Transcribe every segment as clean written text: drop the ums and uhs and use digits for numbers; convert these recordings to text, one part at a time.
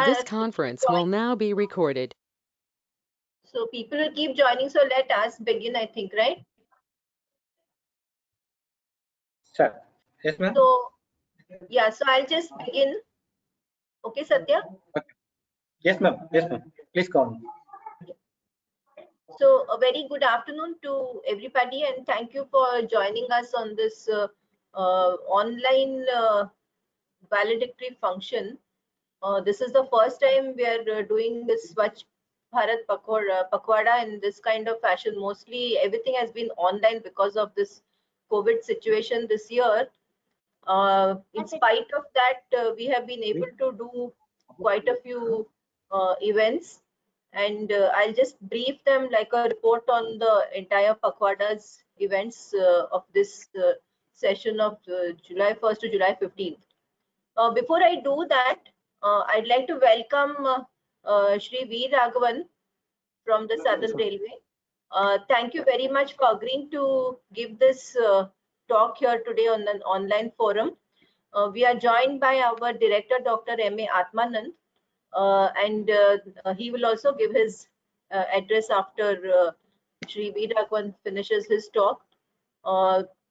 This conference will now be recorded. So people will keep joining. So let us begin, I think, right? Start. Yes, ma'am. So, yeah, so I'll just begin. Okay, Satya? Okay. Yes, ma'am. Yes, ma'am. Please go on. So a very good afternoon to everybody, and thank you for joining us on this online valedictory function. This is the first time we are doing this Swachh Bharat Pakhwada in this kind of fashion. Mostly everything has been online because of this COVID situation this year. In spite of that, we have been able to do quite a few events, and I'll just brief them like a report on the entire Pakhwada's events of this session of July 1st to July 15th. Before I do that, I'd like to welcome Shri V. Raghavan from the Southern Railway. Thank you very much for agreeing to give this talk here today on an online forum. We are joined by our director, Dr. M.A. Atmanand, and he will also give his address after Shri V. Raghavan finishes his talk.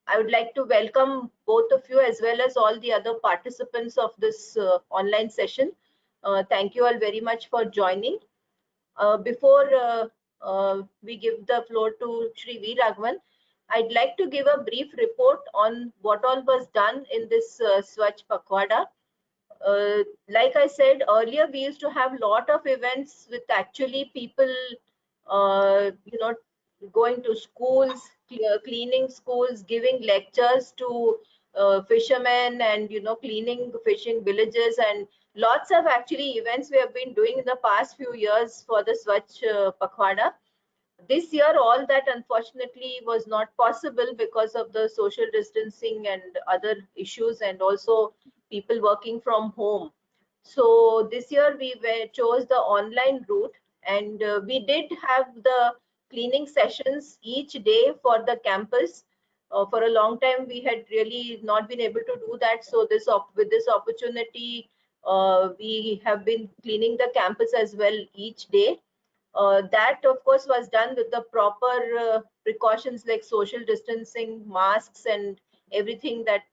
I would like to welcome both of you as well as all the other participants of this online session. Thank you all very much for joining. Before we give the floor to Shri V. Raghavan, I'd like to give a brief report on what all was done in this Swachh Pakhwada. Like I said earlier, we used to have a lot of events with actually people, going to schools, cleaning schools, giving lectures to fishermen, and cleaning fishing villages, and lots of actually events we have been doing in the past few years for the Swachh Pakhwada. This year, all that unfortunately was not possible because of the social distancing and other issues, and also people working from home. So this year we chose the online route, and we did have the cleaning sessions each day for the campus. For a long time, we had really not been able to do that. So with this opportunity, we have been cleaning the campus as well each day. That of course was done with the proper precautions like social distancing, masks, and everything that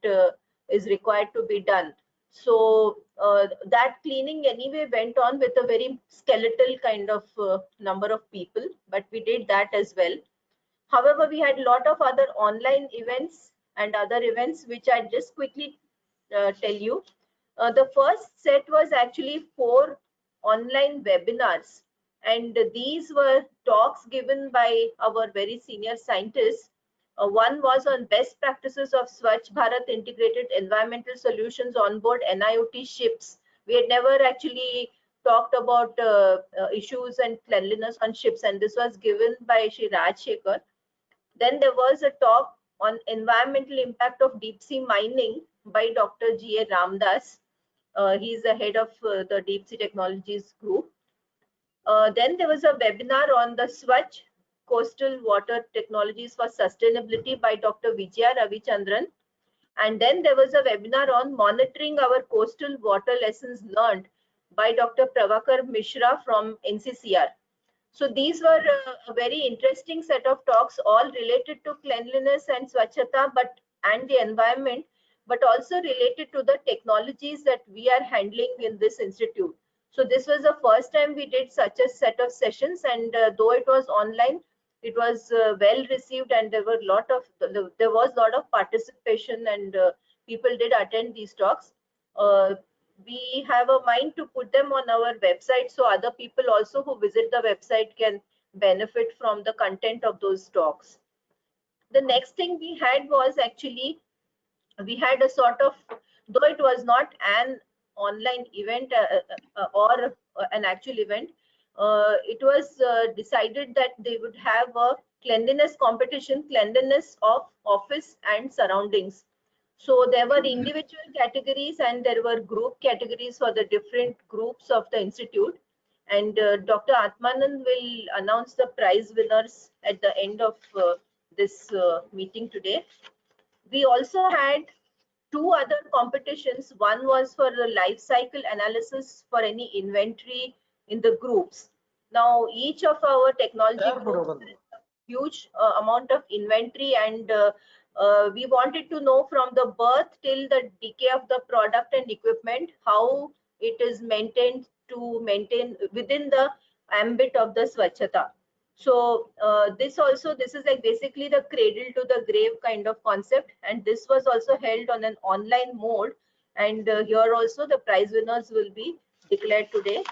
is required to be done. So that cleaning anyway went on with a very skeletal kind of number of people, but we did that as well. However, we had a lot of other online events and other events which I just quickly tell you. The first set was actually 4 online webinars, and these were talks given by our very senior scientists. One was on best practices of Swachh Bharat integrated environmental solutions on board NIOT ships. We had never actually talked about issues and cleanliness on ships, and this was given by Shri Raj Shekhar. Then there was a talk on environmental impact of deep sea mining by Dr. G.A. Ramdas. He's the head of the Deep Sea Technologies Group. Then there was a webinar on the Swachh Coastal Water Technologies for Sustainability by Dr. Vijaya Ravichandran. And then there was a webinar on monitoring our coastal water lessons learned by Dr. Pravakar Mishra from NCCR. So these were a very interesting set of talks, all related to cleanliness and swachhata, and the environment, but also related to the technologies that we are handling in this institute. So this was the first time we did such a set of sessions, and though it was online, it was well received, and there was a lot of participation, and people did attend these talks. We have a mind to put them on our website so other people also who visit the website can benefit from the content of those talks. The next thing we had was actually, we had a sort of, though it was not an online event or an actual event, it was decided that they would have a cleanliness competition, cleanliness of office and surroundings. So there were individual categories and there were group categories for the different groups of the institute. And Dr. Atmanand will announce the prize winners at the end of this meeting today. We also had two other competitions. One was for the life cycle analysis for any inventory in the groups. Now, each of our technology groups has a huge amount of inventory, and we wanted to know from the birth till the decay of the product and equipment, how it is maintained to maintain within the ambit of the Swachhata. So this is like basically the cradle to the grave kind of concept, and this was also held on an online mode, and here also the prize winners will be declared today.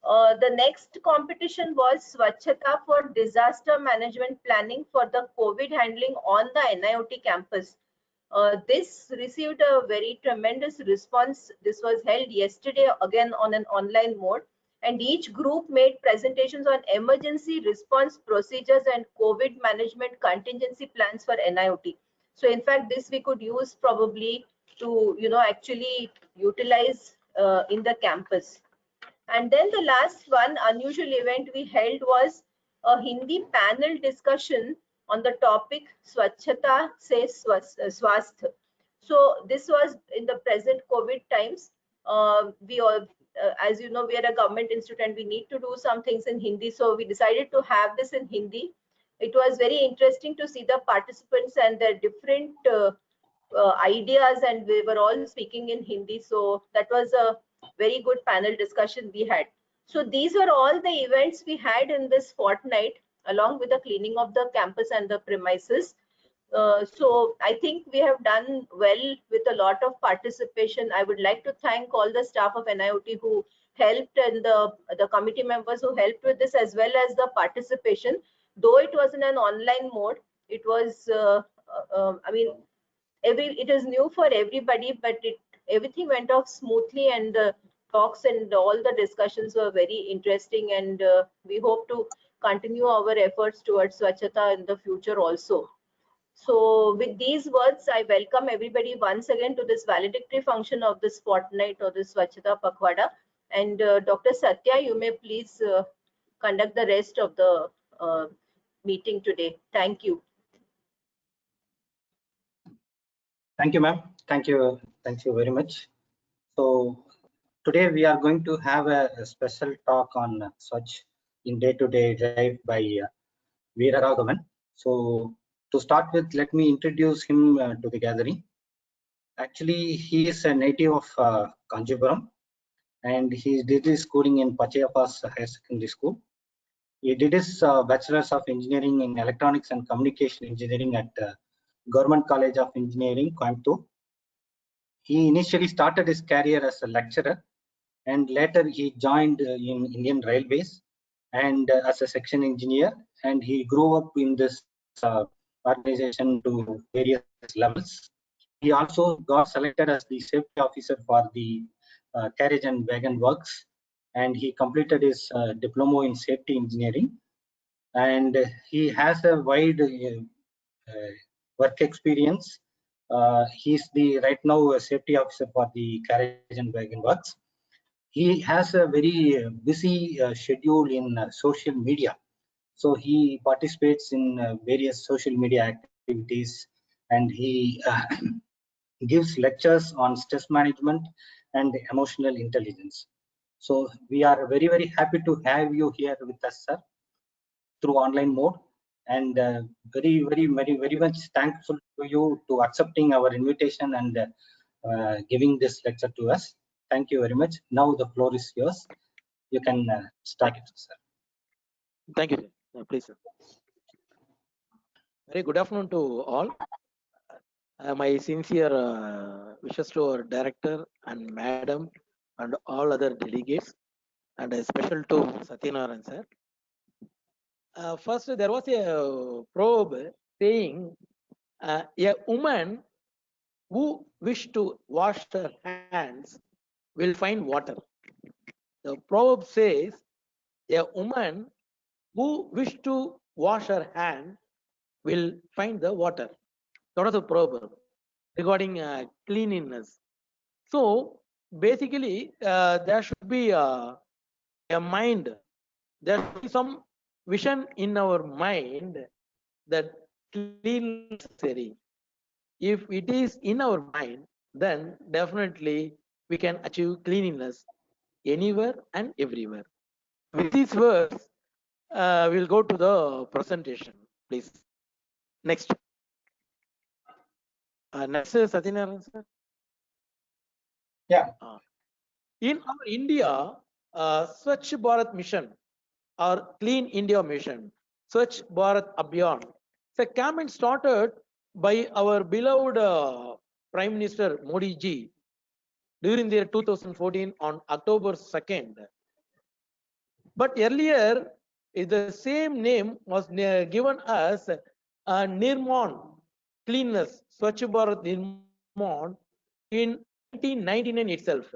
The next competition was Swachhata for disaster management planning for the COVID handling on the NIOT campus. This received a very tremendous response. This was held yesterday again on an online mode, and each group made presentations on emergency response procedures and COVID management contingency plans for NIOT. So in fact, this we could use probably to actually utilize in the campus. And then the last one unusual event we held was a Hindi panel discussion on the topic Swachhata se Swasth. So this was in the present COVID times. We all, as you know, we are a government institute and we need to do some things in Hindi. So we decided to have this in Hindi. It was very interesting to see the participants and their different ideas, and we were all speaking in Hindi. So that was a very good panel discussion we had. So these were all the events we had in this fortnight, along with the cleaning of the campus and the premises. So I think we have done well with a lot of participation. I would like to thank all the staff of NIOT who helped, and the committee members who helped with this, as well as the participation. Though it was in an online mode, it was, I mean, it is new for everybody, but everything went off smoothly, and the talks and all the discussions were very interesting, and we hope to continue our efforts towards Swachhata in the future also. So with these words, I welcome everybody once again to this valedictory function of this fortnight or this Swachhata Pakhwada. And Dr. Satya, you may please conduct the rest of the meeting today. Thank you. Thank you, ma'am. Thank you. Thank you very much. So today we are going to have a special talk on Swachh in day-to-day life by Veera Raghavan. So to start with, let me introduce him to the gathering. Actually, he is a native of Kanchipuram, and he did his schooling in Pachayapas Higher Secondary School. He did his Bachelor's of Engineering in Electronics and Communication Engineering at Government College of Engineering, Coimbatore. He initially started his career as a lecturer, and later he joined in Indian Railways and as a section engineer, and he grew up in this organization to various levels. He also got selected as the safety officer for the carriage and wagon works, and he completed his diploma in safety engineering, and he has a wide work experience. He's the right now a safety officer for the carriage and wagon works. He has a very busy schedule in social media. So he participates in various social media activities, and he gives lectures on stress management and emotional intelligence. So we are very, very happy to have you here with us, sir, through online mode, and very, very, very, very much thankful to you to accepting our invitation and giving this lecture to us. Thank you very much. Now the floor is yours. You can start it, sir. Thank you, sir. Please, sir. Very good afternoon to all. My sincere wishes to our director and madam and all other delegates, and a special to Satyanarayan sir. First, there was a probe saying a woman who wish to wash her hands will find water. The proverb says a woman who wish to wash her hand will find the water. That was a proverb regarding cleanliness. So basically, there should be a mind. There should be some vision in our mind that cleanliness is necessary. If it is in our mind, then definitely we can achieve cleanliness anywhere and everywhere. With these words, we'll go to the presentation, please. Next. Next, Satyanarayan sir. Yeah. In our India, Swachh Bharat Mission or Clean India Mission, Swachh Bharat Abhiyan, the campaign started by our beloved Prime Minister Modi ji during the year 2014 on October 2nd. But earlier, the same name was given as Nirman, cleanness, Swachh Bharat Nirman in 1999 itself.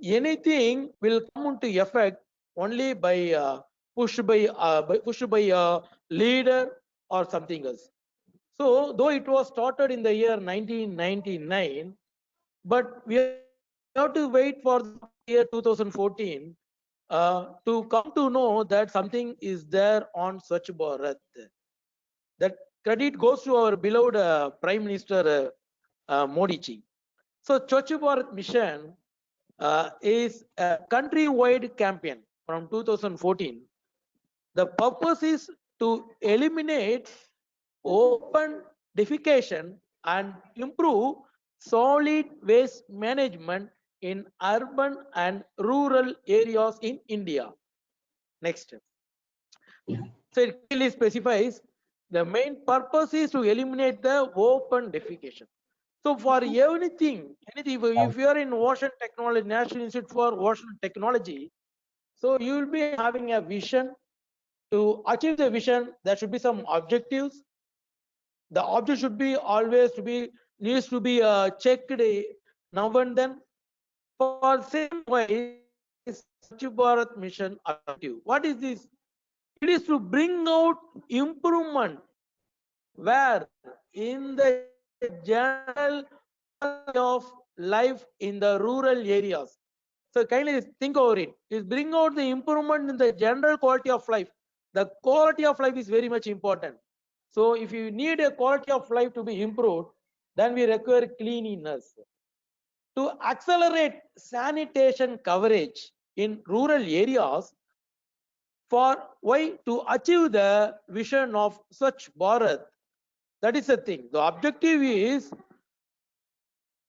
Anything will come into effect only by pushed by a leader or something else. So though it was started in the year 1999, but we have to wait for the year 2014 to come to know that something is there on Swachh Bharat. That credit goes to our beloved Prime Minister Modi ji. So Swachh Bharat Mission is a country-wide campaign from 2014. The purpose is to eliminate open defecation and improve solid waste management in urban and rural areas in India. Next. So it clearly specifies the main purpose is to eliminate the open defecation. So for anything, if you are in ocean technology, National Institute for Ocean Technology, so you will be having a vision. To achieve the vision, there should be some objectives. The object should be always needs to be checked now and then. For same way, Swachh Bharat Mission objective. What is this? It is to bring out improvement where in the general of life in the rural areas. So kindly think over it. Is bring out the improvement in the general quality of life. The quality of life is very much important. So if you need a quality of life to be improved, then we require cleanliness. To accelerate sanitation coverage in rural areas, for why to achieve the vision of Swachh Bharat. That is the thing. The objective is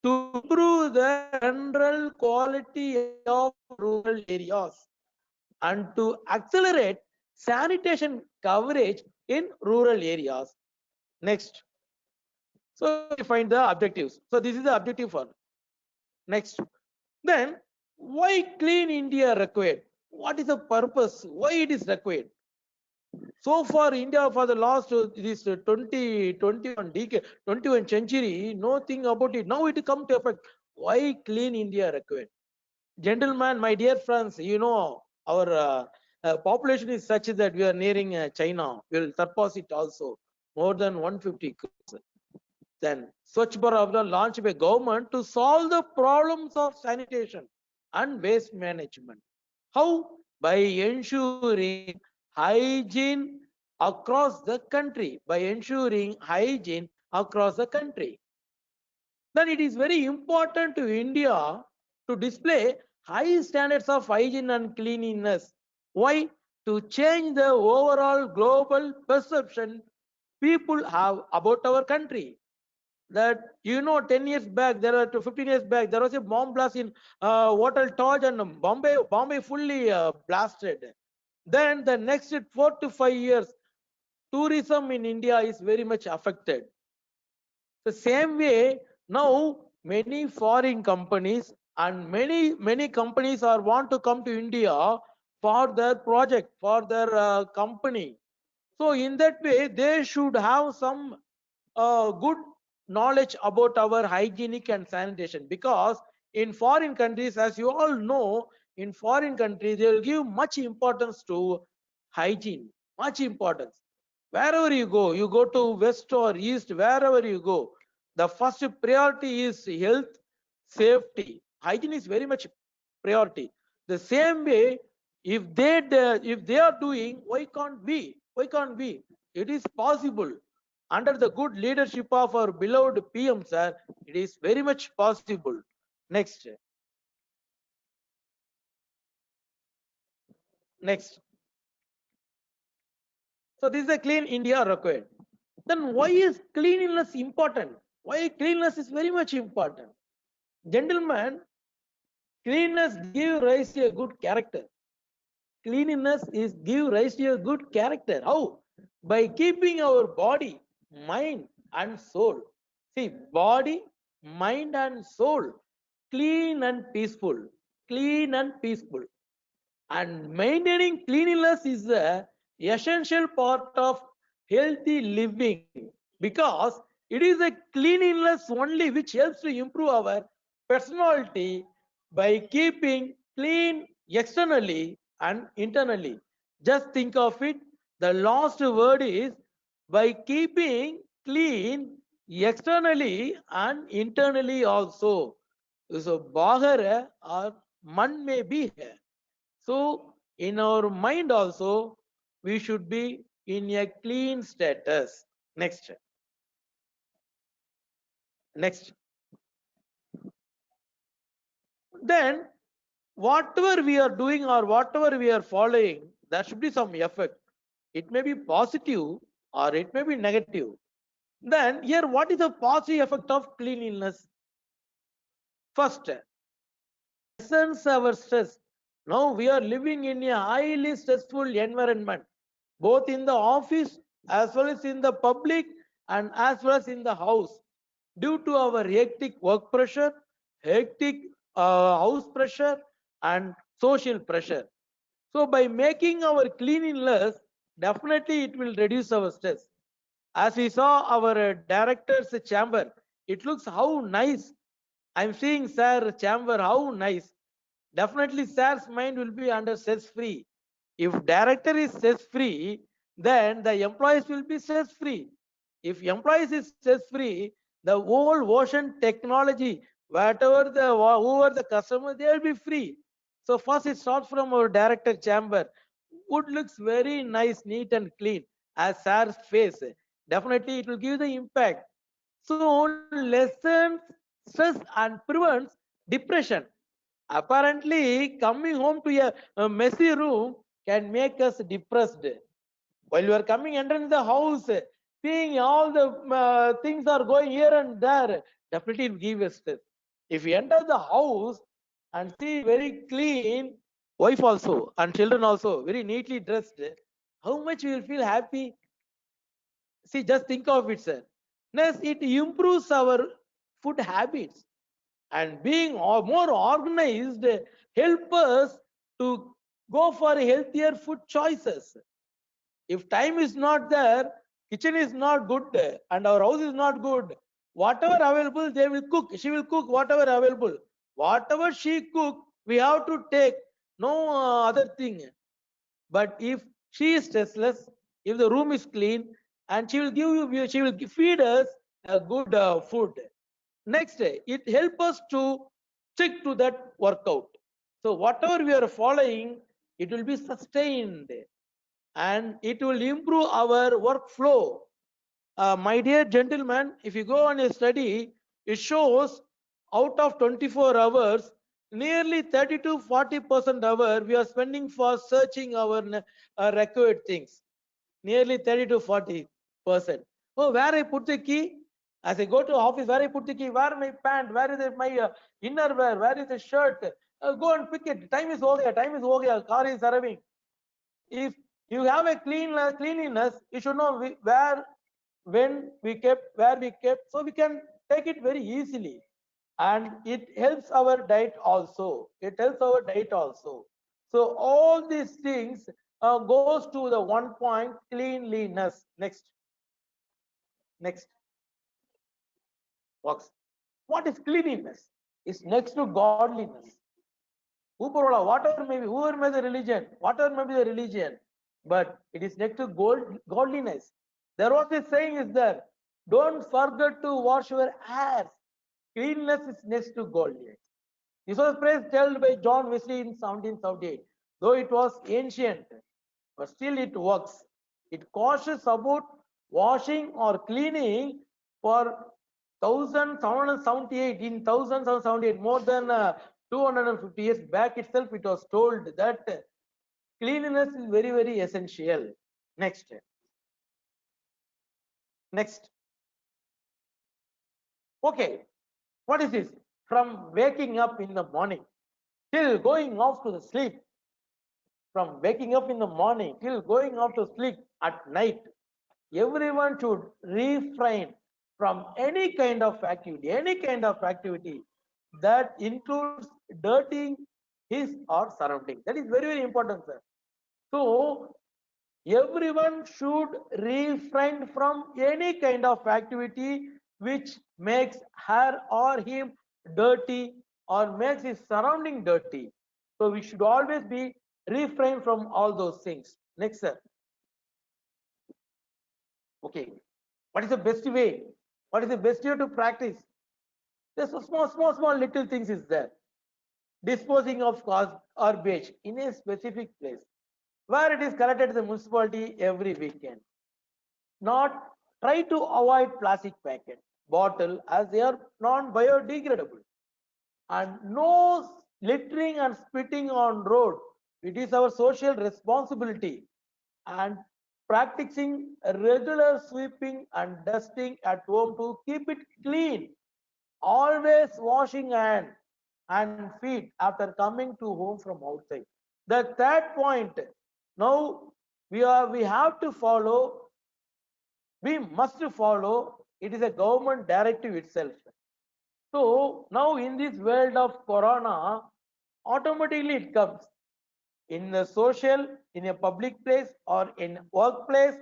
to improve the general quality of rural areas and to accelerate sanitation coverage in rural areas. Next. So we find the objectives. So this is the objective for. Next. Then why Clean India required? What is the purpose? Why it is required? So far, India for the last this 21 decade, 21 century, nothing about it. Now it come to effect. Why Clean India required? Gentlemen, my dear friends, you know our population is such that we are nearing China. We will surpass it also, more than 150 crores. Then Swachh Bharat Abhiyan launched by government to solve the problems of sanitation and waste management. How? By ensuring hygiene across the country. By ensuring hygiene across the country. Then it is very important to India to display high standards of hygiene and cleanliness. Why? To change the overall global perception people have about our country. That 10 years back, there are 15 years back, there was a bomb blast in Hotel Taj and Bombay fully blasted. Then the next 4 to 5 years, tourism in India is very much affected. The same way, now many foreign companies and many companies are want to come to India for their project, for their company. So in that way, they should have some good knowledge about our hygienic and sanitation, because in foreign countries, as you all know, in foreign countries they will give much importance to hygiene, much importance. Wherever you go to west or east, wherever you go, the first priority is health, safety. Hygiene is very much priority. The same way, if they are doing, why can't we? It is possible. under the good leadership of our beloved PM, sir, it is very much possible. Next. Next. So this is a clean India required. Then why is cleanliness important? Why cleanliness is very much important? Gentlemen, cleanliness give rise to a good character. Cleanliness is give rise to a good character. How? By keeping our body, mind and soul. See, body, mind and soul clean and peaceful. Clean and peaceful. And maintaining cleanliness is the essential part of healthy living, because it is a cleanliness only which helps to improve our personality by keeping clean externally and internally. Just think of it. The last word is by keeping clean externally and internally also. So bahar hai or man may be hai. So in our mind also, we should be in a clean status. Next. Next. Then whatever we are doing or whatever we are following, there should be some effect. It may be positive or it may be negative. Then here, what is the positive effect of cleanliness? First, lessens our stress. Now we are living in a highly stressful environment, both in the office as well as in the public and as well as in the house, due to our hectic work pressure, hectic house pressure and social pressure. So by making our cleanliness, definitely it will reduce our stress. As we saw our director's chamber, it looks how nice. I'm seeing sir chamber, how nice. Definitely sir's mind will be under stress free. If director is stress free, then the employees will be stress free. If employees is stress free, the whole ocean technology, whatever the whoever the customer, they will be free. So first it starts from our director chamber. Wood looks very nice, neat and clean as sir's face. Definitely it will give the impact. So lessens stress and prevents depression. Apparently, coming home to a messy room can make us depressed. While you are coming, entering the house, seeing all the things are going here and there, definitely it will give us stress. If you enter the house and see very clean, wife also and children also very neatly dressed, how much you will feel happy? See, just think of it, sir. Next, it improves our food habits, and being more organized help us to go for healthier food choices. If time is not there, kitchen is not good and our house is not good, whatever available they will cook, she will cook whatever available, whatever she cook we have to take, no other thing. But if she is stressless, if the room is clean, and she will give you, she will feed us a good food. Next, it helps us to stick to that workout. So whatever we are following, it will be sustained and it will improve our workflow. My dear gentlemen, if you go on a study, it shows out of 24 hours, nearly 30 to 40% hour we are spending for searching our required things. Nearly 30 to 40%. Oh, where I put the key? As I go to office, where I put the key? Where my pant? Where is it, my inner wear? Where is the shirt? Go and pick it. Time is over. Time is over. Car is arriving. If you have a cleanliness, you should know where, when we kept, where we kept, so we can take it very easily. And it helps our diet also. It helps our diet also. So all these things goes to the one point, cleanliness. Next. Next. What is cleanliness? It's next to godliness. Whatever may be, whoever may be the religion, whatever may be the religion, but it is next to godliness. There was a saying is there, don't forget to wash your hands. Cleanliness is next to godliness. This was a phrase told by John Wesley in 1778. Though it was ancient, but still it works. It cautious about washing or cleaning for 1778 in 1778, more than 250 years back itself, it was told that cleanliness is very, very essential. Next. Okay, what is this? From waking up in the morning till going off to the sleep, from waking up in the morning till going off to sleep at night, everyone should refrain from any kind of activity that includes dirtying his or surrounding. That is very, very important, sir. So everyone should refrain from any kind of activity which makes her or him dirty or makes his surrounding dirty. So we should always be refrain from all those things. Next, sir. Okay, what is the best way? What is the best way to practice? There's a small little things is there. Disposing of garbage in a specific place where it is collected in the municipality every weekend. Not try to avoid plastic packet, bottle, as they are non-biodegradable. And no littering and spitting on road. It is our social responsibility. And practicing regular sweeping and dusting at home to keep it clean. Always washing hands and feet after coming to home from outside. The third point, now we have to follow, we must follow, it is a government directive itself. So now in this world of corona, automatically it comes in the social, in a public place, or in workplace,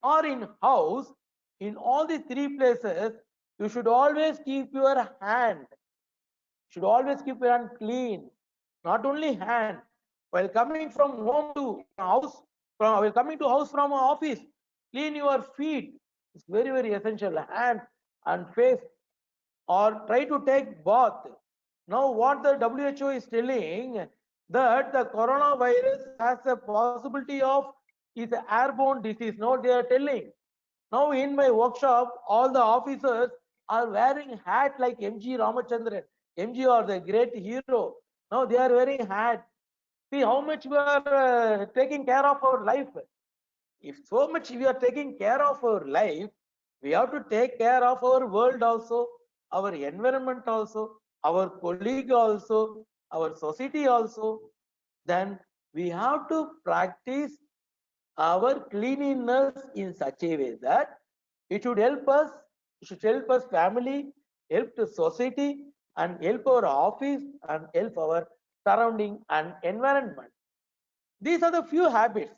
or in house. In all the three places, you should always keep your hand, clean. Not only hand, while coming from home to house, while coming to house from office, clean your feet. It's very, very essential. Hand and face, or try to take bath. Now what the WHO is telling, that the coronavirus has a possibility of is an airborne disease. Now they are telling. Now in my workshop, all the officers are wearing hat like MG Ramachandran. MG or the great hero. Now they are wearing hat. See how much we are taking care of our life. If so much we are taking care of our life, we have to take care of our world also, our environment also, our colleague also, our society also. Then we have to practice our cleanliness in such a way that it should help us, family, help the society, and help our office, and help our surrounding and environment. These are the few habits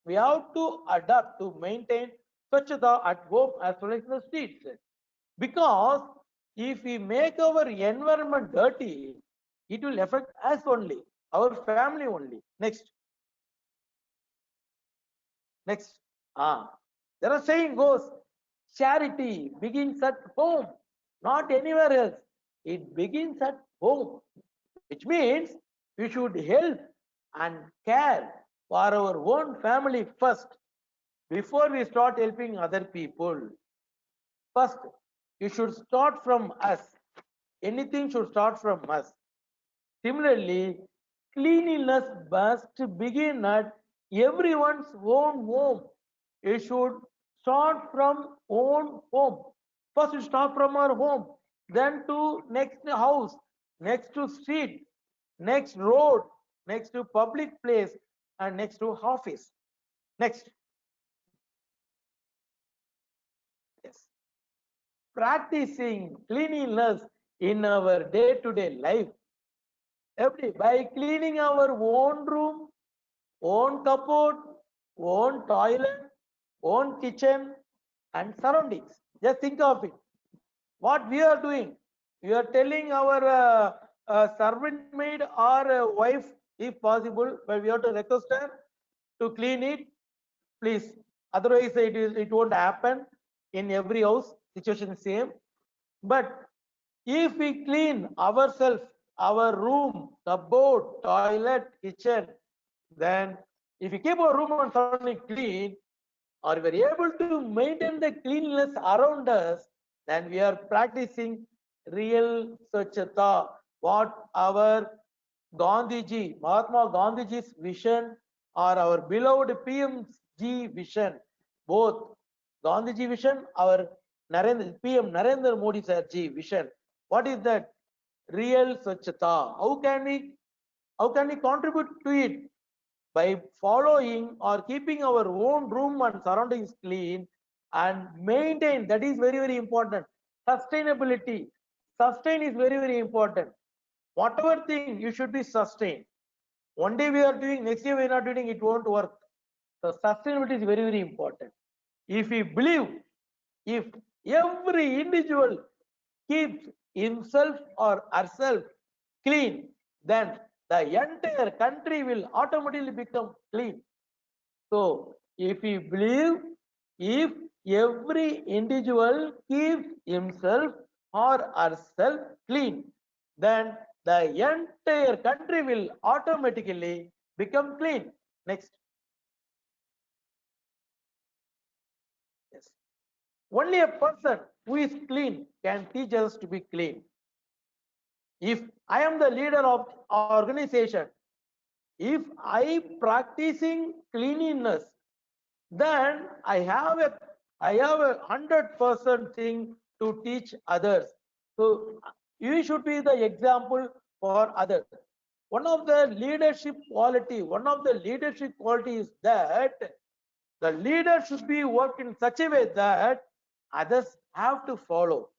we have to adapt to maintain Swachhata at home as well as in the streets. Because if we make our environment dirty, it will affect us only, our family only. Next. There are saying goes, charity begins at home, not anywhere else. It begins at home, which means we should help and care for our own family first before we start helping other people. First, you should start from us. Anything should start from us. Similarly, cleanliness must begin at everyone's own home. It should start from own home. First, we start from our home, then to next house, next to street, next road, next to public place, and next to office. Next. Yes. Practicing cleanliness in our day-to-day life. By cleaning our own room, own cupboard, own toilet, own kitchen, and surroundings. Just think of it. What we are doing, we are telling our servant maid or wife, if possible, but we have to request her to clean it, please. Otherwise, it won't happen. In every house, situation is same. But if we clean ourselves, our room, cupboard, toilet, kitchen, then if we keep our room and surrounding clean, or we are able to maintain the cleanliness around us, then we are practicing real Swachhata, what our Gandhiji, Mahatma Gandhiji's vision or our beloved PMG vision, both Gandhiji vision, our PM Narendra Modi sir ji vision. What is that? Real Swachhata. How can we contribute to it? By following or keeping our own room and surroundings clean and maintain. That is very, very important. Sustainability. Sustain is very, very important. Whatever thing you should be sustained. One day we are doing, next day we are not doing, it won't work. So sustainability is very, very important. If we believe, if every individual keeps himself or herself clean, then the entire country will automatically become clean. So if we believe, if every individual keeps himself or herself clean, then the entire country will automatically become clean. Next. Yes. Only a person who is clean can teach us to be clean. If I am the leader of organization, if I practicing cleanliness, then I have a 100% thing to teach others. So you should be the example for others. One of the leadership quality is that the leader should be work in such a way that others have to follow.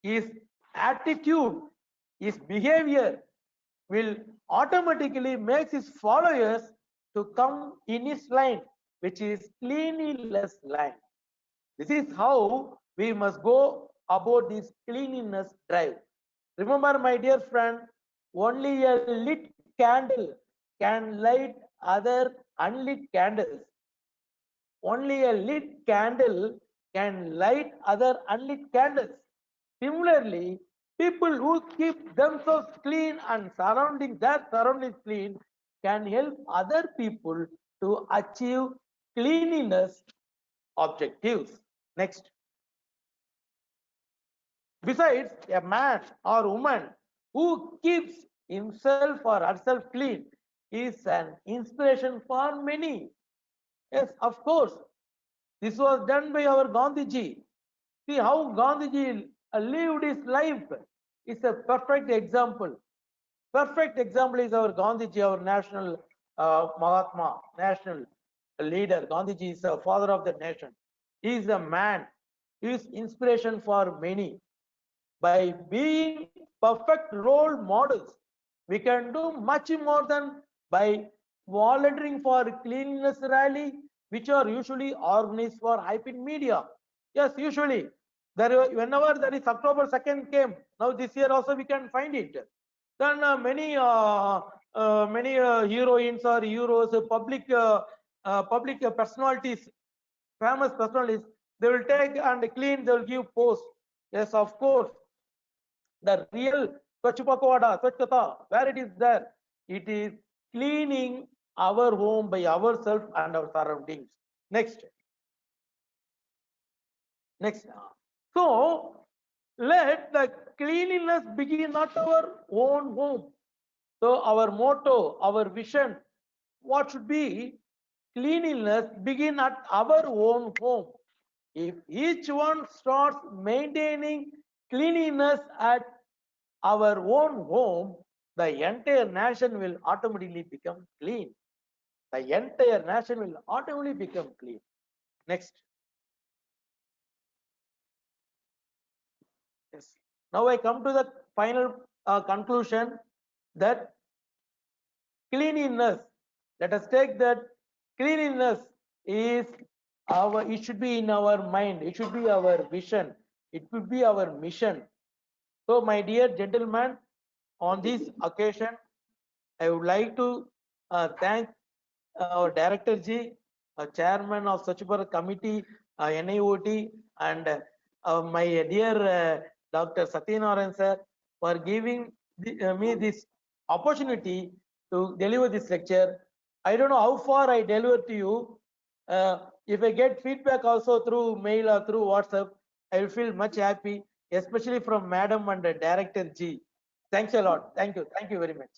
His attitude, his behavior will automatically make his followers to come in his line, which is cleanliness line. This is how we must go about this cleanliness drive. Remember, my dear friend, only a lit candle can light other unlit candles. Only a lit candle can light other unlit candles. Similarly, people who keep themselves clean and their surroundings clean can help other people to achieve cleanliness objectives. Next. Besides, a man or woman who keeps himself or herself clean is an inspiration for many. Yes, of course. This was done by our Gandhiji. See how Gandhiji lived his life. It's a perfect example. Perfect example is our Gandhiji, our national Mahatma, national leader. Gandhiji is the father of the nation. He is a man. He is inspiration for many. By being perfect role models, we can do much more than by volunteering for cleanliness rally, which are usually organized for hype in media. Yes, usually whenever there is October 2nd came, now this year also we can find it. Then many heroines or heroes, public personalities, famous personalities, they will take and clean, they will give post. Yes, of course, the real Swachh Pakhwada, Swachhata, where it is there, it is cleaning our home by ourselves and our surroundings. Next. So let the cleanliness begin at our own home. So our motto, our vision, what should be? Cleanliness begin at our own home. If each one starts maintaining cleanliness at our own home, the entire nation will automatically become clean. The entire nation will automatically become clean. Next. Yes. Now I come to the final conclusion that cleanliness, let us take that cleanliness is it should be in our mind, it should be our vision, it should be our mission. So my dear gentlemen, on this occasion, I would like to thank our Director Ji, Chairman of Swachh Bharat Committee, NIOT, and my dear Dr. Satyanarayan sir for giving me this opportunity to deliver this lecture. I don't know how far I delivered to you. If I get feedback also through mail or through WhatsApp, I will feel much happy, especially from Madam and Director G. Thanks a lot. Thank you. Thank you very much.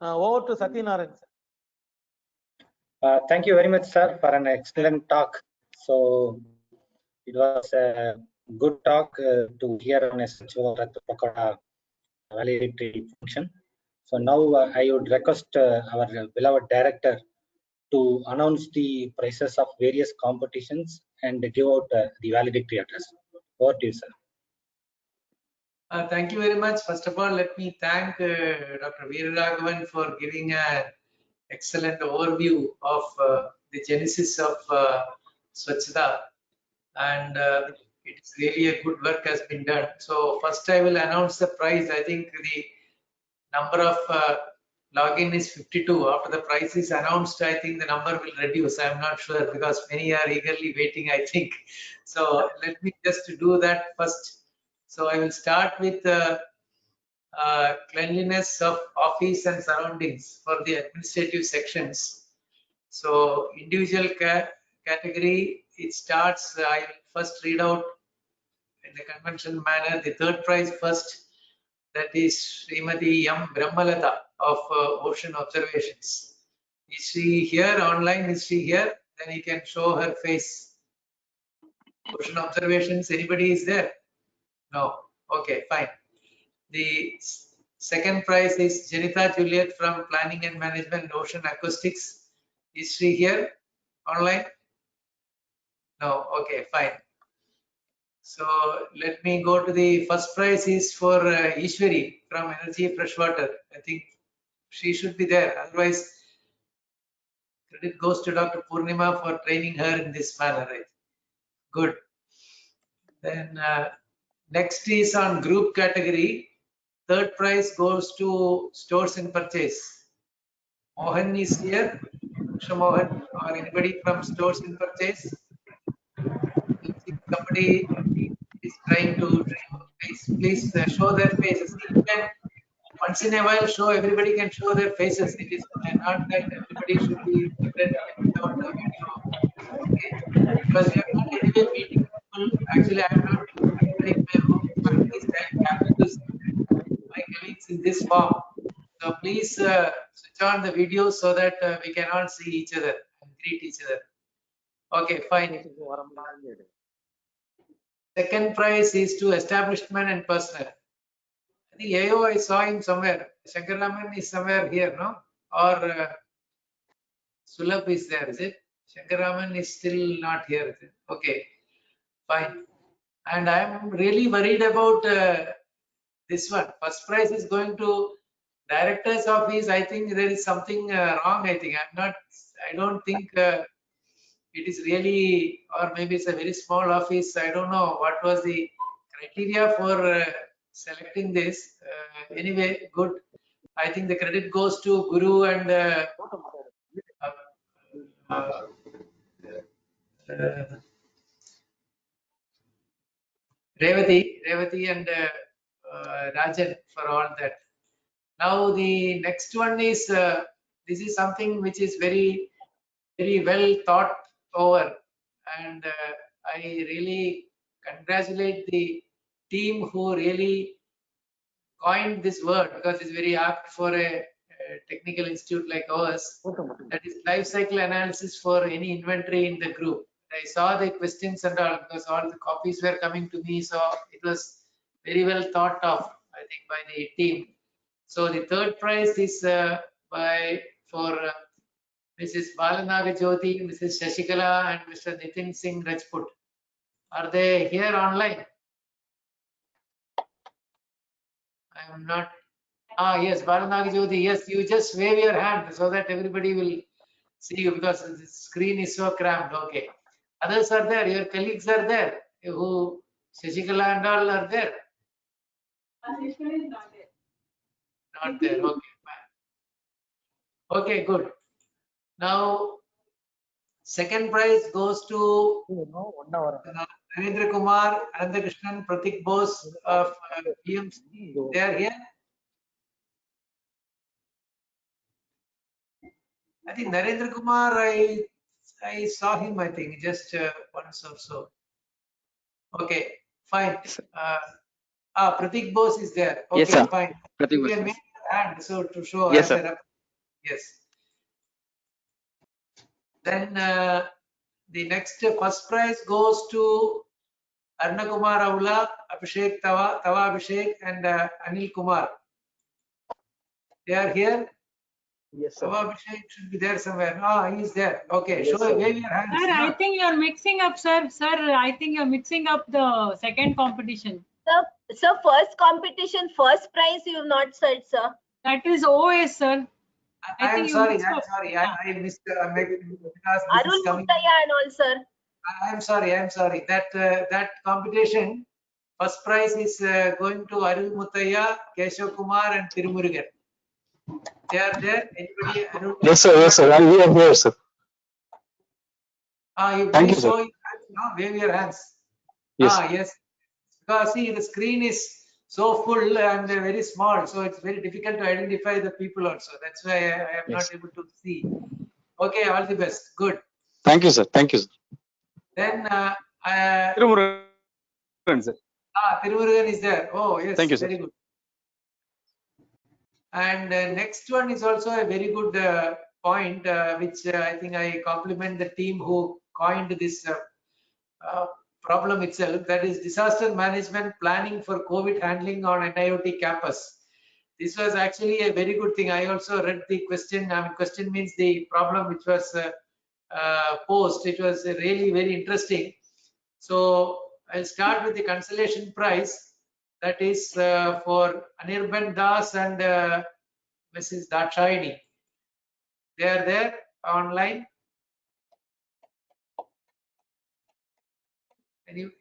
Over to Satyanarayan, sir. Thank you very much, sir, for an excellent talk. So it was a good talk to hear on SHO Ratha Pakoda validatory function. So now I would request our beloved director to announce the prices of various competitions and give out the valedictory address. Over to you, sir. Thank you very much. First of all, let me thank Dr. Veeraraghavan for giving an excellent overview of the genesis of Swachhata, and it's really a good work has been done. So first I will announce the prize. I think the number of login is 52. After the price is announced, I think the number will reduce. I'm not sure because many are eagerly waiting, I think. So let me just do that first. So I will start with cleanliness of office and surroundings for the administrative sections. So individual category, it starts, I will first read out in the conventional manner the third prize first. That is Srimati M. Brahmalata of Ocean Observations. Is she here online? Is she here? Then you can show her face. Ocean Observations, anybody is there? No. Okay, fine. The second prize is Janita Juliet from Planning and Management Ocean Acoustics. Is she here online? No. Okay, fine. So let me go to the first prize is for Ishwari from Energy Freshwater. I think she should be there. Otherwise, credit goes to Dr. Purnima for training her in this manner. Right? Good. Then next is on group category. Third prize goes to Stores and Purchase. Mohan is here. Mohan or anybody from Stores and Purchase? Somebody is trying to show face. Please show their faces. You can once in a while show, everybody can show their faces. It is not that everybody should be different without the video. Okay. Because we are not anyway meeting people. Actually, I am not meeting my room, but at least I am happy to see my colleagues in this form. So please switch on the video so that we can all see each other and greet each other. Okay, fine. Second prize is to establishment and personnel. I think AO, I saw him somewhere. Shankaraman is somewhere here, no? Or Sulabh is there, is it? Shankaraman is still not here. Is it? Okay, fine. And I am really worried about this one. First prize is going to director's office. I think there is something wrong. I don't think it is really, or maybe it's a very small office. I don't know what was the criteria for selecting this. Anyway, good. I think the credit goes to Guru and Revati and Rajan for all that. Now the next one is this is something which is very well thought over, and I really congratulate the team who really coined this word, because it's very apt for a technical institute like ours. That is life cycle analysis for any inventory in the group. I saw the questions and all, because all the copies were coming to me, so it was very well thought of, I think, by the team. So the third prize is for Mrs. Balanaga Jyoti, Mrs. Shashikala, and Mr. Nitin Singh Rajput. Are they here online? I am not. Ah, yes, Balanaga Jyoti. Yes, you just wave your hand so that everybody will see you, because the screen is so cramped. Okay. Others are there. Your colleagues are there. Who Shashikala and all are there? Not there. Okay, fine. Okay, good. Now, second prize goes to Narendra Kumar, Anandakrishnan, Pratik Bose of PMC. They are here. I think Narendra Kumar, I I saw him, I think, just once or so. Okay, fine. Pratik Bose is there. Okay, Yes, sir. fine. Pratik You Bose, can yes. make your hand so to show Yes, as sir. a yes. Then the next first prize goes to Arna Kumar Aula, Abhishek Tawa Abhishek, and Anil Kumar. They are here. Yes, Tawa Abhishek should be there somewhere. Ah, he is there. Okay, Yes, show sir. wave your hands. Sir, I think you're mixing up, sir. Sir, I think you're mixing up the second competition. Sir, first competition, first prize you have not said, sir. That is OS, sir. I am think you sorry. mixed I'm up. sorry. Yeah. I missed because this Arun is coming. Muttaya and all, sir. I'm sorry. I'm sorry. That competition first prize is going to Arul Muttaya, Keshav Kumar, and Tirumurugan. They are there. Anybody? Arul? Yes, sir. Yes, sir. We are here, sir. You Thank you, please sir. show your hands now. Wave your hands. Yes. Yes. Because see, the screen is so full and very small, so it's very difficult to identify the people also. That's why I am not Yes. able to see. Okay, all the best. Good. Thank you, sir. Thank you, sir. Then Tirumurugan, sir. Tirumurugan is there. Oh, yes. Thank you, sir. Very good. And next one is also a very good point, which I think I compliment the team who coined this problem itself. That is disaster management planning for COVID handling on NIOT campus. This was actually a very good thing. I also read the question. I mean, question means the problem which was posed. It was really very interesting. So I'll start with the consolation prize. That is for Anirban Das and Mrs. Dakshayani. They are there online.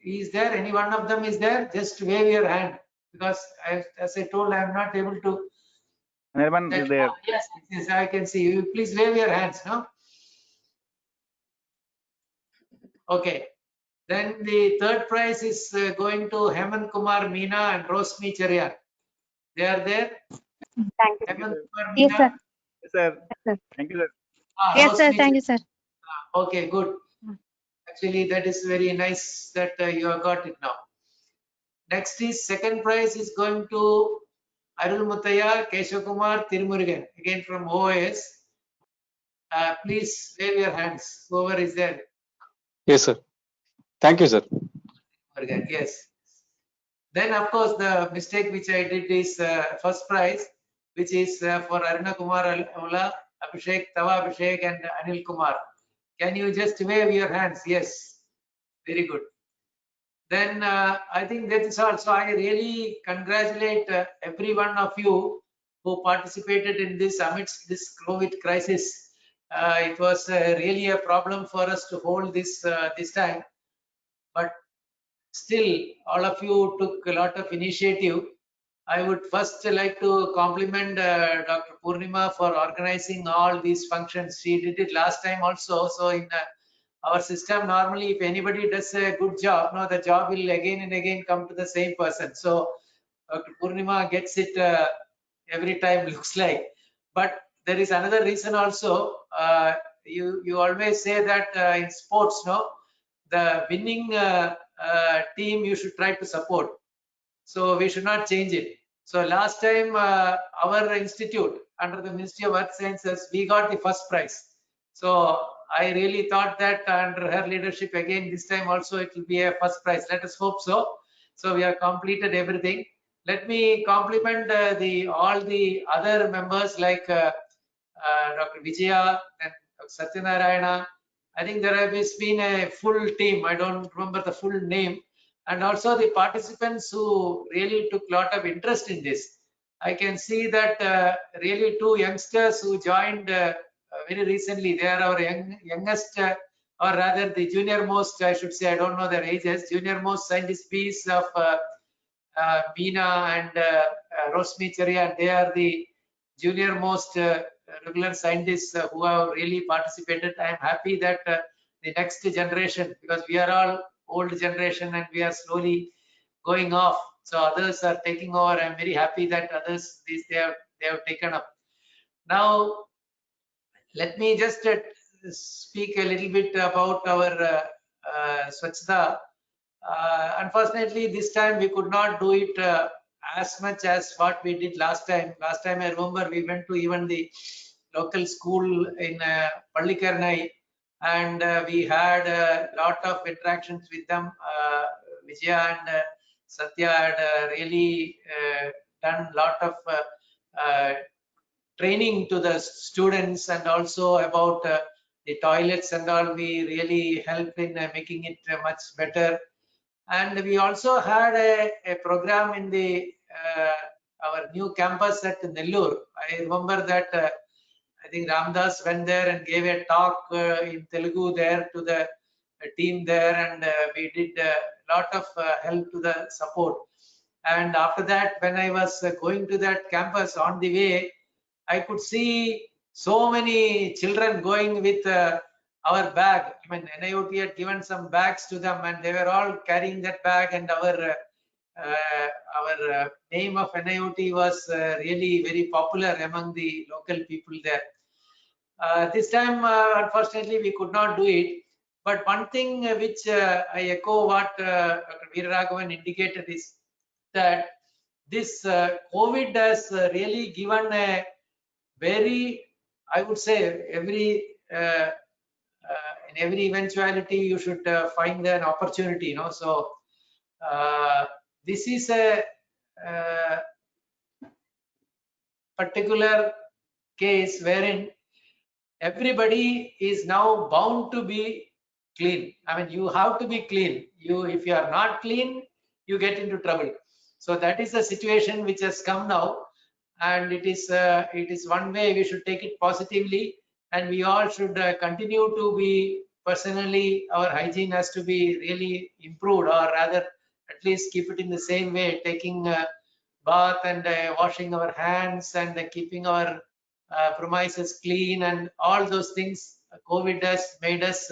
Is there any one of them is there? Just wave your hand, because as I told, I am not able to. Anirban is there. Yes, yes, I can see you. Please wave your hands, no? Okay. Then the third prize is going to Hemant Kumar Meena and Rosmi Charyan. They are there. Thank you. Hemant Kumar Yes, Meena. sir. Yes, sir. Sir. Thank you, sir. Yes, sir. Rosmi Thank you, sir. Okay, good. Actually, that is very nice that you have got it now. Next is second prize is going to Arul Muttaya, Keshav Kumar, Tirumurugan, again from OAS. Please wave your hands, whoever is there. Yes, sir. Thank you, sir. Yes. Then, of course, the mistake which I did is first prize, which is for Aruna Kumar Aula, Abhishek, Tawa Abhishek, and Anil Kumar. Can you just wave your hands? Yes. Very good. Then I think that is all. So I really congratulate every one of you who participated in this amidst this COVID crisis. It was really a problem for us to hold this this time, but still all of you took a lot of initiative. I would first like to compliment Dr. Purnima for organizing all these functions. She did it last time also. So in our system, normally if anybody does a good job, no, the job will again and again come to the same person. So Dr. Purnima gets it every time, looks like. But there is another reason also. You always say that in sports, no, the winning team you should try to support. So we should not change it. So last time our institute under the Ministry of Earth Sciences, we got the first prize. So I really thought that under her leadership again this time also it will be a first prize. Let us hope so. So we have completed everything. Let me compliment all the other members like Dr. Vijaya and Satyanarayana. I think there has been a full team. I don't remember the full name. And also the participants who really took a lot of interest in this. I can see that really two youngsters who joined very recently. They are our youngest, or rather the junior most, I should say, I don't know their ages, junior most scientist piece of Meena and Rosmi Charyan. They are the junior most regular scientists who have really participated. I am happy that the next generation, because we are all old generation and we are slowly going off, so others are taking over. I'm very happy that others they have taken up. Now let me just speak a little bit about our Swachhata. Unfortunately, this time we could not do it as much as what we did last time. Last time I remember we went to even the local school in Pallikarnai, and we had a lot of interactions with them. Vijaya and Satya had really done a lot of training to the students, and also about the toilets and all. We really helped in making it much better. And we also had a program in the our new campus at Nellore. I remember that I think Ramdas went there and gave a talk in Telugu there to the team there, and we did a lot of help to the support. And after that, when I was going to that campus on the way, I could see so many children going with our bag. I mean, NIOT had given some bags to them, and they were all carrying that bag, and our name of NIOT was really very popular among the local people there. This time, unfortunately, we could not do it. But one thing which I echo what Dr. Veeraraghavan indicated is that this COVID has really given a very, I would say, every in every eventuality you should find an opportunity, you know. So this is a particular case wherein everybody is now bound to be clean. I mean, you have to be clean. If you are not clean, you get into trouble. So that is the situation which has come now, and it is one way we should take it positively, and we all should continue to be personally, our hygiene has to be really improved, or rather at least keep it in the same way, taking bath and washing our hands and keeping our premises clean, and all those things COVID has made us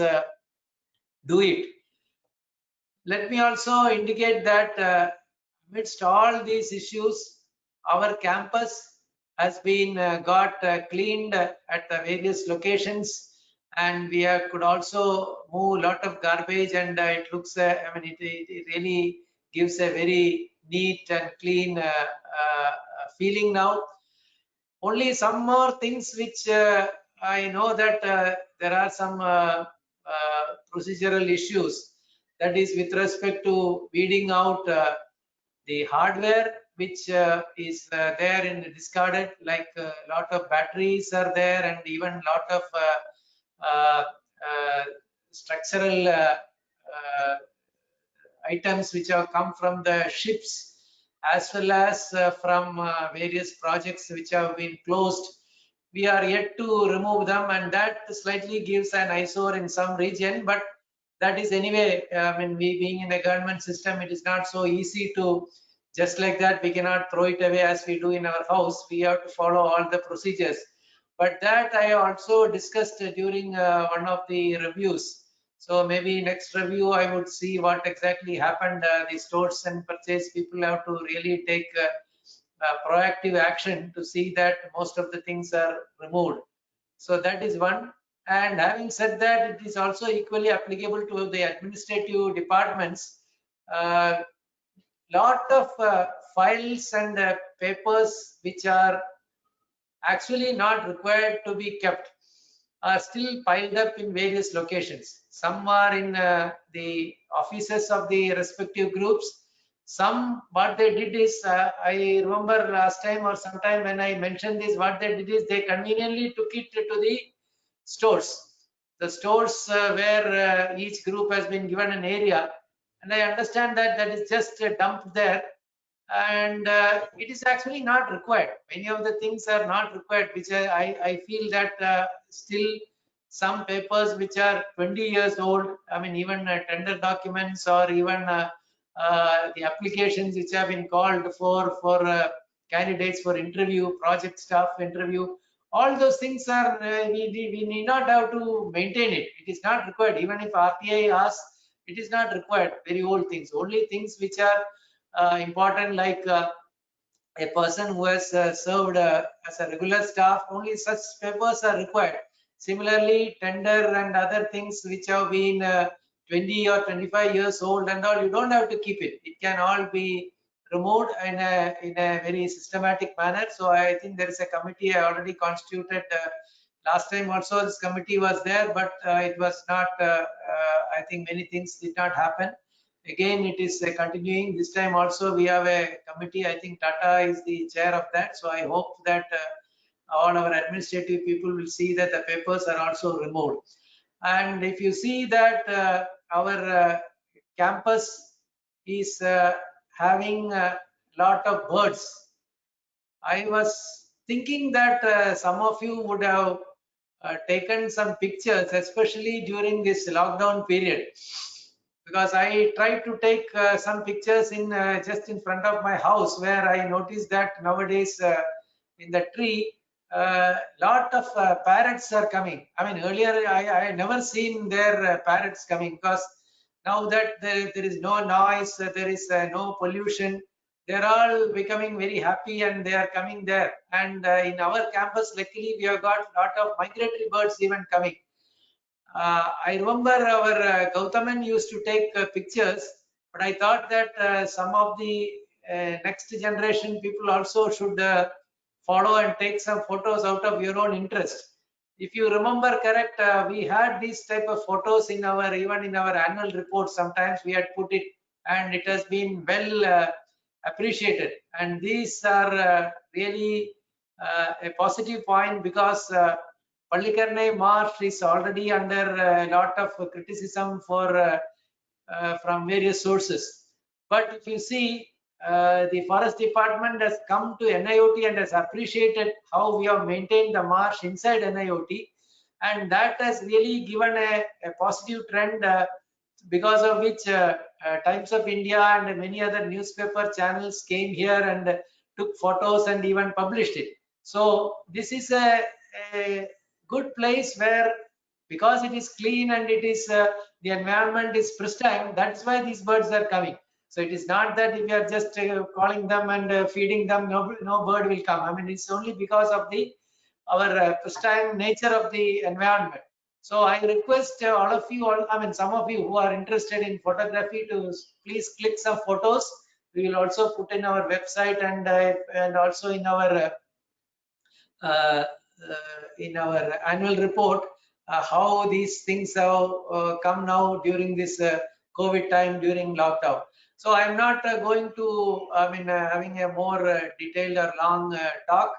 do it. Let me also indicate that amidst all these issues, our campus has been got cleaned at the various locations, and we could also move a lot of garbage, and it looks, I mean, it really gives a very neat and clean feeling now. Only some more things which I know that there are some procedural issues, that is with respect to weeding out the hardware which is there in discarded, like a lot of batteries are there, and even lot of structural items which have come from the ships, as well as from various projects which have been closed. We are yet to remove them, and that slightly gives an eyesore in some region, but that is anyway, I mean, we being in a government system, it is not so easy to just like that. We cannot throw it away as we do in our house. We have to follow all the procedures. But that I also discussed during one of the reviews. So maybe next review I would see what exactly happened. The stores and purchase people have to really take proactive action to see that most of the things are removed. So that is one. And having said that, it is also equally applicable to the administrative departments. Lot of files and papers which are actually not required to be kept are still piled up in various locations. Some are in the offices of the respective groups. Some, what they did is, I remember last time or sometime when I mentioned this, what they did is they conveniently took it to the stores. The stores where each group has been given an area, and I understand that that is just dumped there, and it is actually not required. Many of the things are not required, which I feel that still some papers which are 20 years old, I mean, even tender documents, or even the applications which have been called for candidates for interview, project staff interview, all those things are, we need not have to maintain it. It is not required. Even if RTI asks, it is not required. Very old things. Only things which are important, like a person who has served as a regular staff, only such papers are required. Similarly, tender and other things which have been 20 or 25 years old and all, you don't have to keep it. It can all be removed in a very systematic manner. So I think there is a committee I already constituted. Last time also this committee was there, but it was not, I think many things did not happen. Again, it is continuing. This time also we have a committee. I think Tata is the chair of that. So I hope that all our administrative people will see that the papers are also removed. And if you see that our campus is having a lot of birds, I was thinking that some of you would have taken some pictures, especially during this lockdown period, because I tried to take some pictures in just in front of my house, where I noticed that nowadays in the tree lot of parrots are coming. I mean, earlier I never seen their parrots coming, because now that there is no noise, there is no pollution, they're all becoming very happy and they are coming there. And in our campus, luckily, we have got a lot of migratory birds even coming. I remember our Gautaman used to take pictures, but I thought that some of the next generation people also should follow and take some photos out of your own interest. If you remember correct, we had these type of photos in our, even in our annual report. Sometimes we had put it, and it has been well appreciated. And these are really a positive point, because Pallikarnai Marsh is already under a lot of criticism for from various sources. But if you see, the forest department has come to NIOT and has appreciated how we have maintained the marsh inside NIOT, and that has really given a positive trend, because of which Times of India and many other newspaper channels came here and took photos and even published it. So this is a good place where, because it is clean and it is the environment is pristine, that's why these birds are coming. So it is not that if you are just calling them and feeding them, no bird will come. I mean, it's only because of the our pristine nature of the environment. So I request all of you, I mean, some of you who are interested in photography, to please click some photos. We will also put in our website and also in our annual report how these things have come now during this COVID time, during lockdown. So I'm not going to, I mean, having a more detailed or long talk.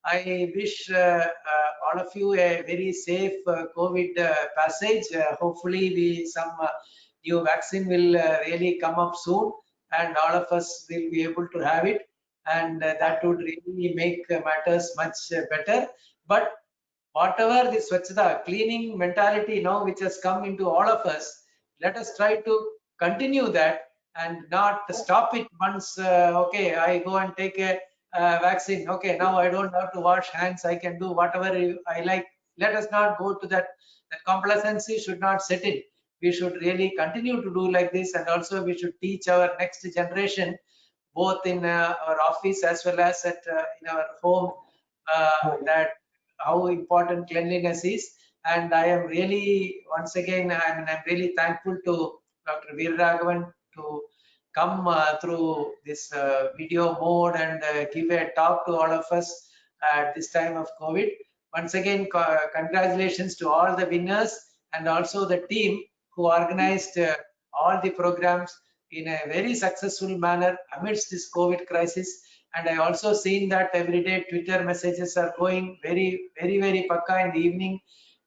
I wish all of you a very safe COVID passage. Hopefully some new vaccine will really come up soon, and all of us will be able to have it, and that would really make matters much better. But whatever the Swachhata, cleaning mentality now which has come into all of us, let us try to continue that and not stop it once, okay, I go and take a vaccine, okay, now I don't have to wash hands, I can do whatever I like. Let us not go to that. That complacency should not set in. We should really continue to do like this, and also we should teach our next generation, both in our office as well as at in our home, that how important cleanliness is. And I am really, once again, I'm really thankful to Dr. Veeraraghavan to come through this video mode and give a talk to all of us at this time of COVID. Once again, congratulations to all the winners and also the team who organized all the programs in a very successful manner amidst this COVID crisis. And I also seen that every day Twitter messages are going very pakka in the evening.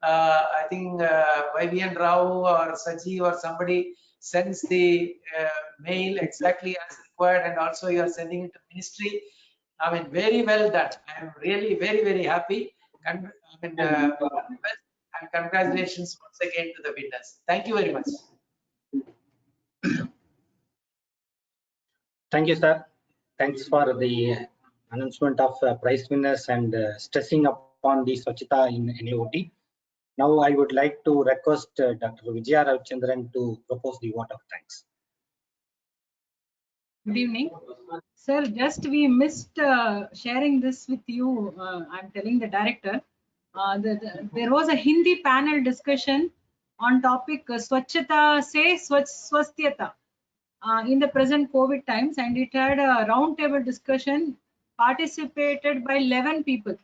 I think YVN Rao or Saji or somebody sends the mail exactly as required, and also you are sending it to ministry. I mean, very well done. I am really very happy. And congratulations once again to the winners. Thank you very much. Thank you, sir. Thanks for the announcement of prize winners and stressing upon the Swachhata in NIOT. Now I would like to request Dr. Vijaya Ravichandran to propose the vote of thanks. Good evening. Sir, just we missed sharing this with you. I'm telling the director. there was a Hindi panel discussion on topic Swachhata se Swasthyata in the present COVID times, and it had a roundtable discussion participated by 11 people.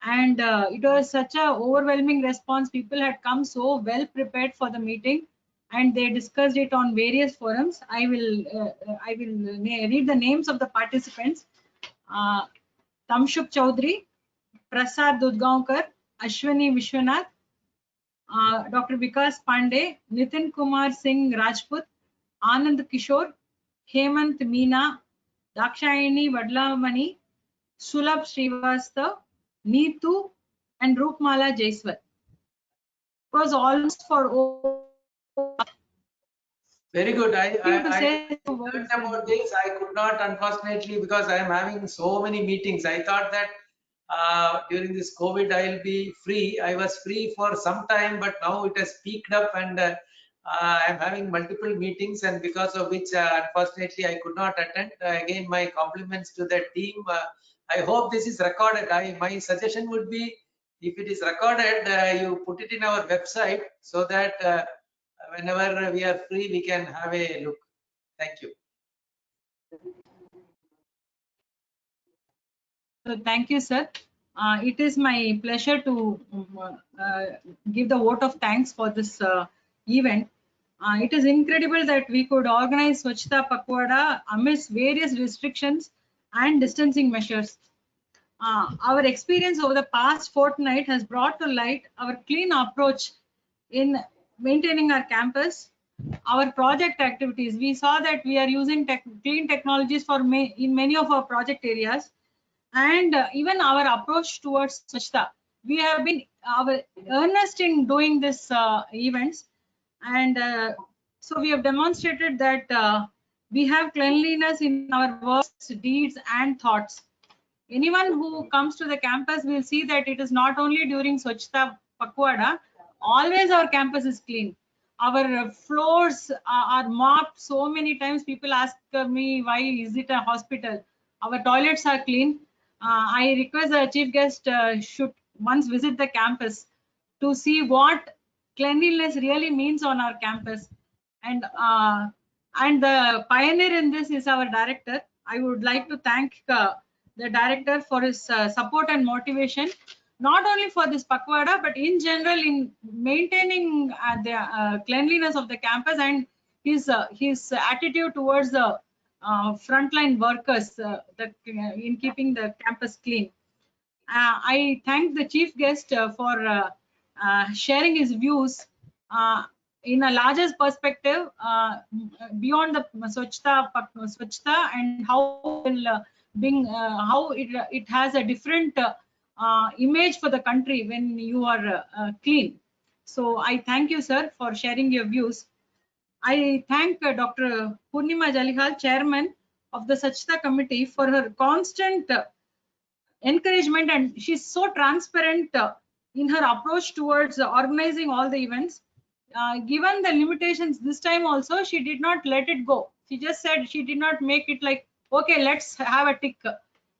And it was such a overwhelming response. People had come so well prepared for the meeting, and they discussed it on various forums. I will read the names of the participants. Tamshuk Chaudhary, Prasad Dudgaonkar, Ashwini Vishwanath, Dr. Vikas Pandey, Nitin Kumar Singh Rajput, Anand Kishore, Hemant Meena, Dakshayani Vadlamani, Sulabh Srivastav, Neetu, and Roopmala Jaiswal. It was almost for Very good. I say learned about this. I could not, unfortunately, because I am having so many meetings. I thought that during this COVID I'll be free. I was free for some time, but now it has peaked up, and I'm having multiple meetings, and because of which, unfortunately, I could not attend. Again, my compliments to the team. I hope this is recorded. My suggestion would be, if it is recorded, you put it in our website so that whenever we are free, we can have a look. Thank you. So thank you, sir. It is my pleasure to give the vote of thanks for this event. It is incredible that we could organize Swachhata Pakhwada amidst various restrictions and distancing measures. Our experience over the past fortnight has brought to light our clean approach in maintaining our campus, our project activities. We saw that we are using clean technologies for in many of our project areas, and even our approach towards Swachhata. We have been earnest in doing this events, and so we have demonstrated that we have cleanliness in our words, deeds, and thoughts. Anyone who comes to the campus will see that it is not only during Swachhata Pakhwada, always our campus is clean. Our floors are mopped so many times. People ask me, why is it a hospital? Our toilets are clean. I request the chief guest should once visit the campus to see what cleanliness really means on our campus. And the pioneer in this is our director. I would like to thank the director for his support and motivation, not only for this Pakhwada, but in general in maintaining the cleanliness of the campus, and his attitude towards the frontline workers in keeping the campus clean. I thank the chief guest for sharing his views in a larger perspective beyond the Swachhata, and how it has a different image for the country when you are clean. So I thank you, sir, for sharing your views. I thank Dr. Purnima Jalihal, chairman of the Swachhata committee, for her constant encouragement, and she's so transparent in her approach towards organizing all the events. Given the limitations this time also, she did not let it go. She just said, she did not make it like, okay, let's have a tick.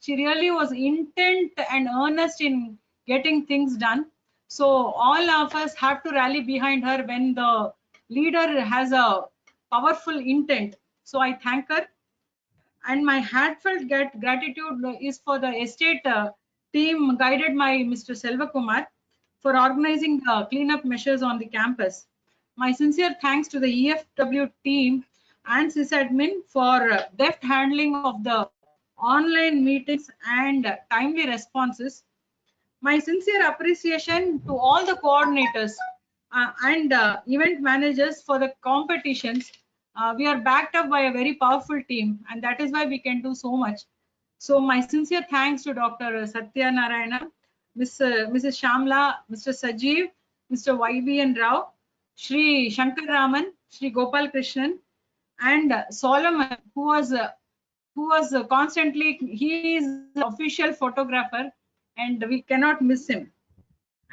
She really was intent and earnest in getting things done. So all of us have to rally behind her when the leader has a powerful intent. So I thank her. And my heartfelt gratitude is for the estate team guided by Mr. Selva Kumar for organizing the cleanup measures on the campus. My sincere thanks to the EFW team and sysadmin for deft handling of the online meetings and timely responses. My sincere appreciation to all the coordinators and event managers for the competitions. We are backed up by a very powerful team, and that is why we can do so much. So my sincere thanks to Dr. Satya Narayana, Mrs. Shamla, Mr. Sajeev, Mr. YBN Rao, Shri Shankar Raman, Shri Gopal Krishnan, and Solomon, who was constantly, he is the official photographer, and we cannot miss him.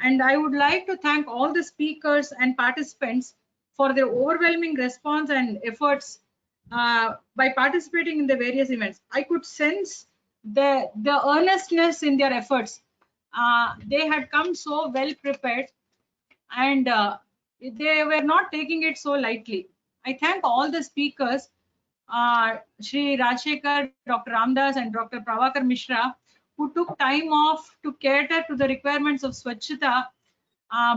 And I would like to thank all the speakers and participants for their overwhelming response and efforts by participating in the various events. I could sense the earnestness in their efforts. They had come so well prepared, and they were not taking it so lightly. I thank all the speakers, Shri Rajshekar, Dr. Ramdas, and Dr. Prabhakar Mishra, who took time off to cater to the requirements of Swachhata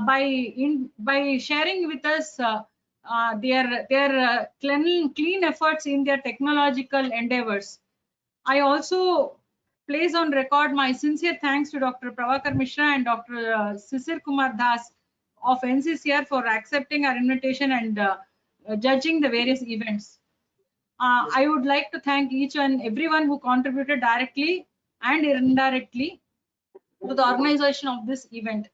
by sharing with us their clean efforts in their technological endeavors. I also place on record my sincere thanks to Dr. Prabhakar Mishra and Dr. Sisir Kumar Das of NCCR for accepting our invitation and judging the various events. I would like to thank each and everyone who contributed directly and indirectly to the organization of this event.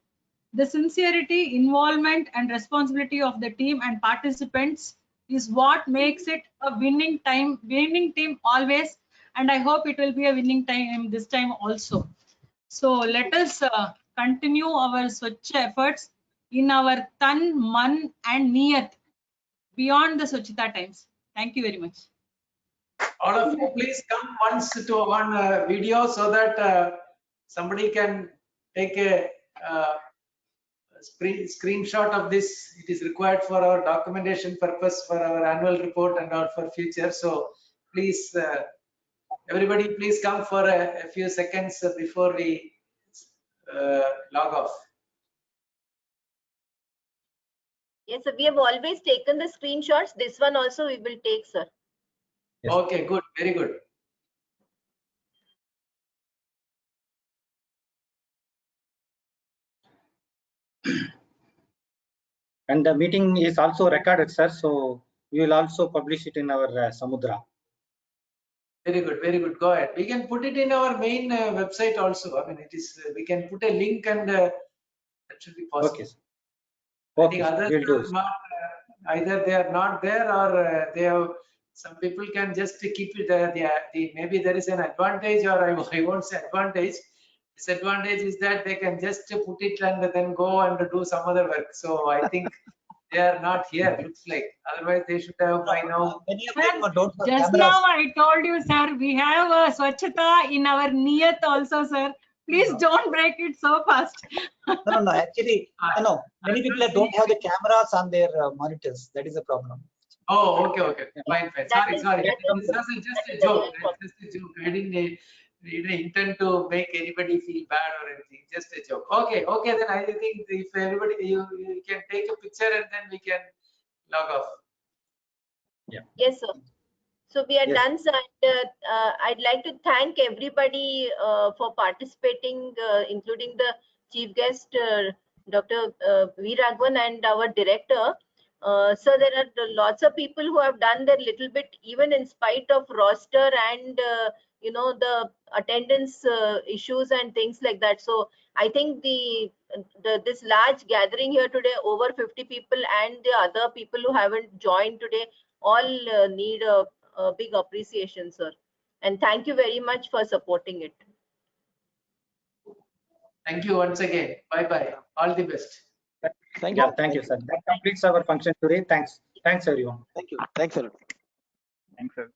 The sincerity, involvement, and responsibility of the team and participants is what makes it a winning team always, and I hope it will be a winning time this time also. So let us continue our Swachh efforts in our Tan, Man, and Niyat beyond the Swachhata times. Thank you very much. All of you, please come once to one video so that somebody can take a screenshot of this. It is required for our documentation purpose for our annual report and or for future. So please, everybody, please come for a few seconds before we log off. Yes, sir. We have always taken the screenshots. This one also we will take, sir. Yes. Okay, good, very good. And the meeting is also recorded, sir. So we will also publish it in our Samudra. Very good, very good. Go ahead. We can put it in our main website also. I mean, it is. We can put a link and that should be possible. Okay, sir. I Okay, think sir. others We'll do are it. not, either they are not there or they have. Some people can just keep it. Maybe there is an advantage, or I won't say advantage. Disadvantage is that they can just put it and then go and do some other work. So I think they are not here. Looks like. Otherwise, they should have by now. Many of them don't have Just cameras. now I told you, sir, we have a Swachhata in our Niyat also, sir. Please don't break it so fast. No. Actually, no. Many people don't have the cameras on their monitors. That is the problem. Oh, okay. Fine. Sorry. This was just a joke. Just a joke. I didn't intend to make anybody feel bad or anything. Just a joke. Okay. Then I think if everybody, you can take a picture and then we can log off. Yes, sir. So we are Yes. done, sir. And, I'd like to thank everybody for participating, including the chief guest, Dr. V. Raghavan, and our director. So there are lots of people who have done their little bit, even in spite of roster and the attendance issues and things like that. So I think this large gathering here today, over 50 people, and the other people who haven't joined today, all need a big appreciation, sir. And thank you very much for supporting it. Thank you once again. Bye. All the best. Thank you. Yeah, thank you, sir. That completes our function today. Thanks, everyone. Thank you. Thanks a lot. Thanks, sir.